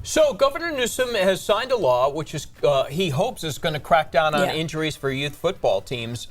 So Governor Newsom has signed a law which is he hopes is going to crack down on injuries for youth football teams.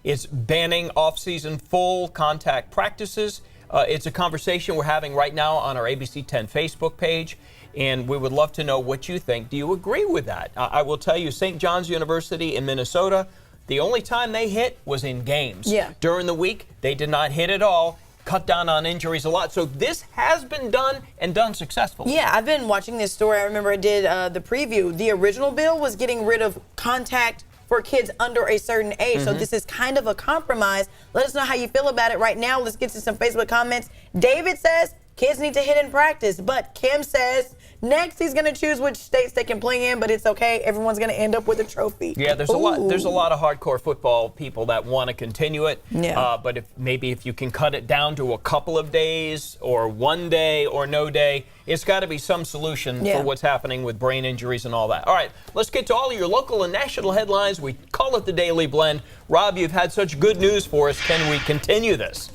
It's banning off-season full contact practices. It's a conversation we're having right now on our ABC10 Facebook page, and we would love to know what you think. Do you agree with that? I will tell you, St. John's University in Minnesota, the only time they hit was in games. During the week, they did not hit at all. Cut down on injuries a lot. So this has been done and done successfully. Yeah, I've been watching this story. I remember I did the preview. The original bill was getting rid of contact for kids under a certain age. So this is kind of a compromise. Let us know how you feel about it right now. Let's get to some Facebook comments. David says kids need to hit in practice, but Kim says next he's going to choose which states they can play in, but it's okay. Everyone's going to end up with a trophy. Yeah, there's a lot of hardcore football people that want to continue it. But if you can cut it down to a couple of days or one day or no day, it's got to be some solution for what's happening with brain injuries and all that. All right, let's get to all of your local and national headlines. We call it the Daily Blend. Rob, you've had such good news for us. Can we continue this?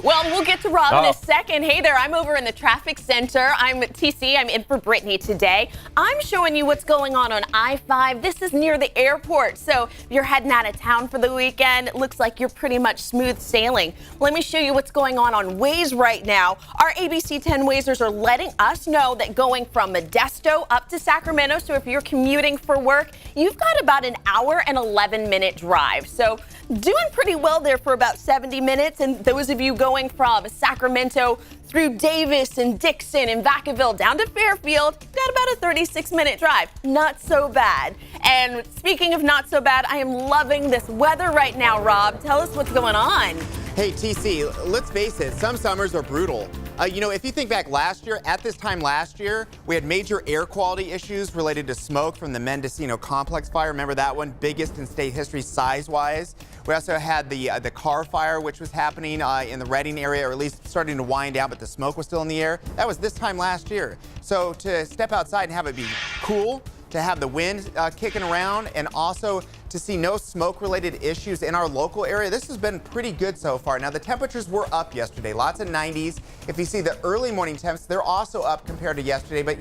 Well, we'll get to Rob in a second. Hey there, I'm over in the traffic center. I'm at TC. I'm in for Brittany today. I'm showing you what's going on I-5. This is near the airport. So if you're heading out of town for the weekend, it looks like you're pretty much smooth sailing. Let me show you what's going on Waze right now. Our ABC10 Wazers are letting us know that going from Modesto up to Sacramento, so if you're commuting for work, you've got about an hour and 11-minute drive. So doing pretty well there for about 70 minutes. And those of you going from Sacramento through Davis and Dixon and Vacaville down to Fairfield, got about a 36-minute drive. Not so bad. And speaking of not so bad, I am loving this weather right now, Rob. Tell us what's going on. Hey, TC, let's face it, some summers are brutal. If you think back last year, at this time last year, we had major air quality issues related to smoke from the Mendocino Complex fire. Remember that one? Biggest in state history size-wise. We also had the car fire, which was happening in the Redding area, or at least starting to wind down, but the smoke was still in the air. That was this time last year. So to step outside and have it be cool, to have the wind kicking around, and also to see no smoke-related issues in our local area, this has been pretty good so far. Now, the temperatures were up yesterday, lots of 90s. If you see the early morning temps, they're also up compared to yesterday. But,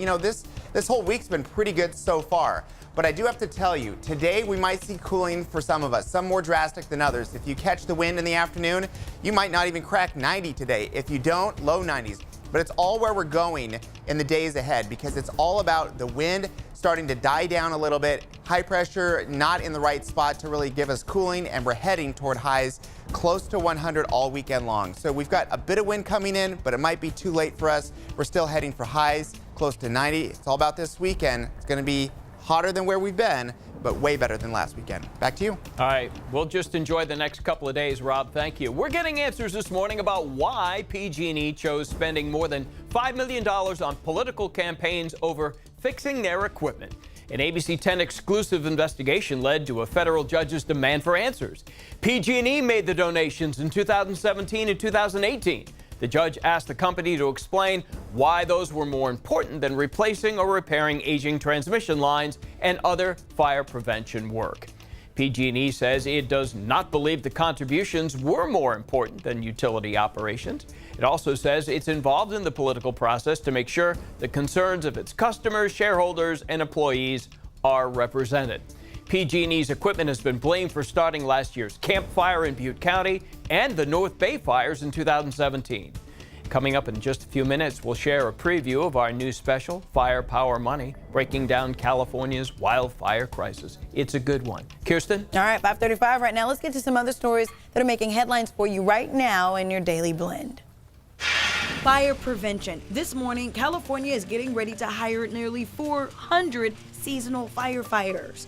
this whole week's been pretty good so far. But I do have to tell you, today we might see cooling for some of us, some more drastic than others. If you catch the wind in the afternoon, you might not even crack 90 today. If you don't, low 90s. But it's all where we're going in the days ahead, because it's all about the wind starting to die down a little bit, high pressure not in the right spot to really give us cooling, and we're heading toward highs close to 100 all weekend long. So we've got a bit of wind coming in, but it might be too late for us. We're still heading for highs close to 90. It's all about this weekend. It's going to be hotter than where we've been, but way better than last weekend. Back to you. All right, we'll just enjoy the next couple of days, Rob. Thank you. We're getting answers this morning about why PG&E chose spending more than $5 million on political campaigns over fixing their equipment. An ABC10 exclusive investigation led to a federal judge's demand for answers. PG&E made the donations in 2017 and 2018. The judge asked the company to explain why those were more important than replacing or repairing aging transmission lines and other fire prevention work. PG&E says it does not believe the contributions were more important than utility operations. It also says it's involved in the political process to make sure the concerns of its customers, shareholders, and employees are represented. PG&E's equipment has been blamed for starting last year's Camp Fire in Butte County and the North Bay fires in 2017. Coming up in just a few minutes, we'll share a preview of our new special, Firepower Money, breaking down California's wildfire crisis. It's a good one. Kirsten? All right, 5:35 right now. Let's get to some other stories that are making headlines for you right now in your Daily Blend. Fire prevention. This morning, California is getting ready to hire nearly 400 seasonal firefighters.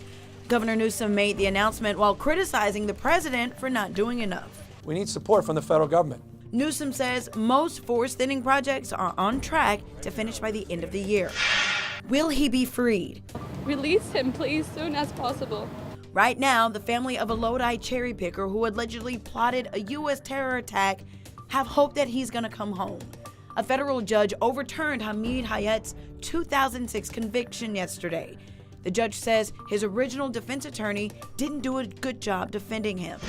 Governor Newsom made the announcement while criticizing the president for not doing enough. We need support from the federal government. Newsom says most forest thinning projects are on track to finish by the end of the year. Will he be freed? Release him, please, soon as possible. Right now, the family of a Lodi cherry picker who allegedly plotted a U.S. terror attack have hope that he's going to come home. A federal judge overturned Hamid Hayat's 2006 conviction yesterday. The judge says his original defense attorney didn't do a good job defending him.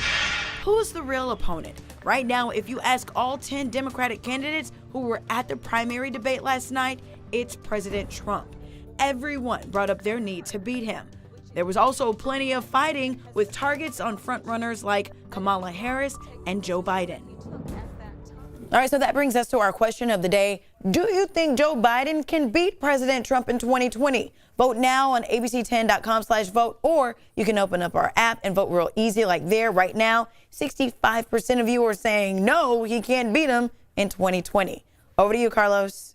Who's the real opponent? Right now, if you ask all 10 Democratic candidates who were at the primary debate last night, it's President Trump. Everyone brought up their need to beat him. There was also plenty of fighting with targets on frontrunners like Kamala Harris and Joe Biden. All right, so that brings us to our question of the day. Do you think Joe Biden can beat President Trump in 2020? Vote now on abc10.com/vote, or you can open up our app and vote real easy like there right now. 65% of you are saying no, he can't beat him in 2020. Over to you, Carlos.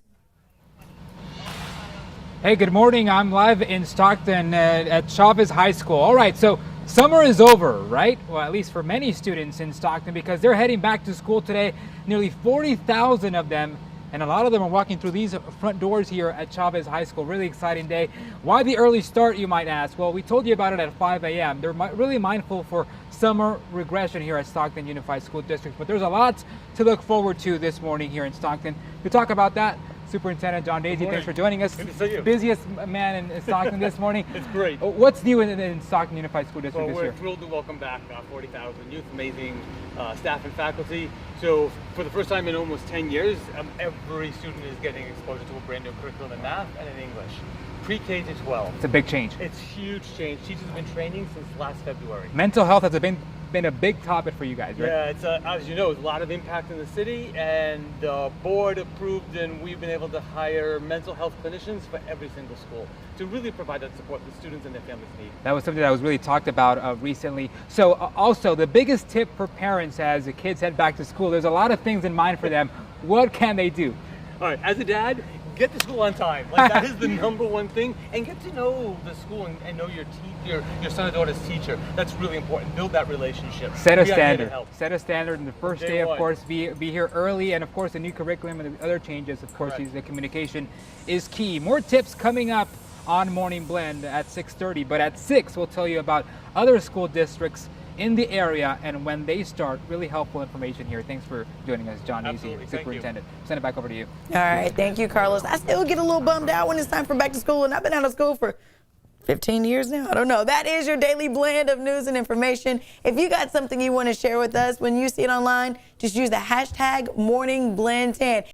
Hey, good morning. I'm live in Stockton at Chavez High School. All right, so summer is over, right? Well, at least for many students in Stockton, because they're heading back to school today. Nearly 40,000 of them, and a lot of them are walking through these front doors here at Chavez High School. Really exciting day. Why the early start, you might ask? Well, we told you about it at 5 a.m. They're really mindful for summer regression here at Stockton Unified School District, but there's a lot to look forward to this morning here in Stockton. To talk about that, Superintendent John Daisy, thanks for joining us. Good to see you. Busiest man in Stockton this morning. It's great. What's new in Stockton Unified School District this year? We're thrilled to welcome back 40,000 youth, amazing staff and faculty. So for the first time in almost 10 years, every student is getting exposure to a brand new curriculum in math and in English. Pre-K to 12. It's a big change. It's huge change. Teachers have been training since last February. Mental health has been a big topic for you guys, right? Yeah, it's as you know, there's a lot of impact in the city, and the board approved, and we've been able to hire mental health clinicians for every single school to really provide that support the students and their families need. That was something that was really talked about recently. So also, the biggest tip for parents as the kids head back to school, there's a lot of things in mind for them. What can they do? All right, as a dad, get to school on time. Like, that is the number one thing. And get to know the school and know your son or daughter's teacher. That's really important. Build that relationship. Set a We are here to standard. help. Set a standard. And the first Day day, of one. course, be here early. And of course, the new curriculum and the other changes, of course, Correct. the communication is key. More tips coming up on Morning Blend at 6:30. But at 6, we'll tell you about other school districts in the area and when they start. Really helpful information here. Thanks for joining us, John Easy, Absolutely. Thank you. Superintendent. Send it back over to you. All right, thank you, Carlos. I still get a little bummed out when it's time for back to school, and I've been out of school for 15 years now. I don't know. That is your daily blend of news and information. If you got something you want to share with us when you see it online, just use the hashtag MorningBlend10.